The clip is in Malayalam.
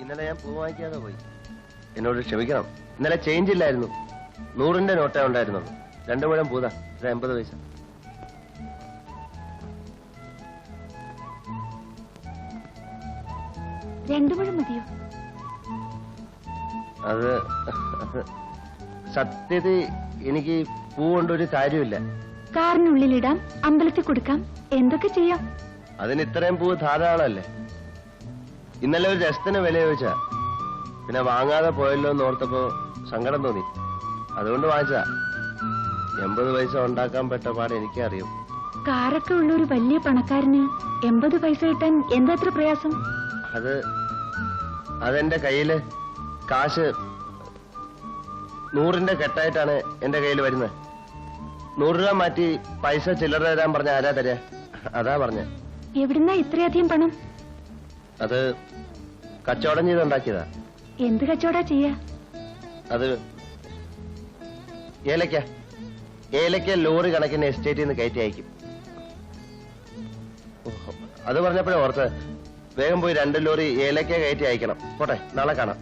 ഇന്നലെ ഞാൻ പൂ വാങ്ങിക്കാതെ പോയി. എന്നോട് ക്ഷമിക്കണം. ഇന്നലെ ചേഞ്ച് ഇല്ലായിരുന്നു. 100-ന്റെ നോട്ടേ ഉണ്ടായിരുന്നുള്ളൂ. 2 മുഴം പൂതാ. 80 പൈസ. മതിയോ? അത് സത്യത്തിൽ എനിക്ക് പൂ കൊണ്ടൊരു കാര്യമില്ല. കാറിനുള്ളിലിടാം, അമ്പലത്തിൽ കൊടുക്കാം, എന്തൊക്കെ ചെയ്യാം. അതിന് ഇത്രയും പൂ ധാരാളമല്ലേ? ഇന്നലെ ഒരു രസത്തിന് വില ചോദിച്ചാ, പിന്നെ വാങ്ങാതെ പോയല്ലോ എന്ന് ഓർത്തപ്പോ സങ്കടം തോന്നി. അതുകൊണ്ട് വാങ്ങിച്ചാ. 80 പൈസ ഉണ്ടാക്കാൻ പെട്ട പാട് എനിക്കേ അറിയൂ. കാറൊക്കെ ഉള്ള ഒരു വലിയ പണക്കാരന് 80 പൈസ കിട്ടാൻ എന്താത്ര പ്രയാസം? അതെന്റെ കയ്യില് കാശ് 100-ന്റെ കെട്ടായിട്ടാണ് എന്റെ കയ്യിൽ വരുന്നത്. 100 രൂപ മാറ്റി പൈസ ചില്ലറ തരാൻ പറഞ്ഞ ആരാ തരാ? അതാ പറഞ്ഞ. എവിടുന്നാ ഇത്രയധികം പണം? അത് കച്ചവടം ചെയ്തുണ്ടാക്കിയതാ. എന്ത് കച്ചവടാ ചെയ്യാ? അത് ഏലക്ക ലോറി കണക്കിന് എസ്റ്റേറ്റിൽ നിന്ന് കയറ്റി അയക്കും. അത് പറഞ്ഞപ്പോഴേ ഓർത്ത് വേഗം പോയി 2 ലോറി ഏലക്ക കയറ്റി അയക്കണം. പോട്ടെ, നാളെ കാണാം.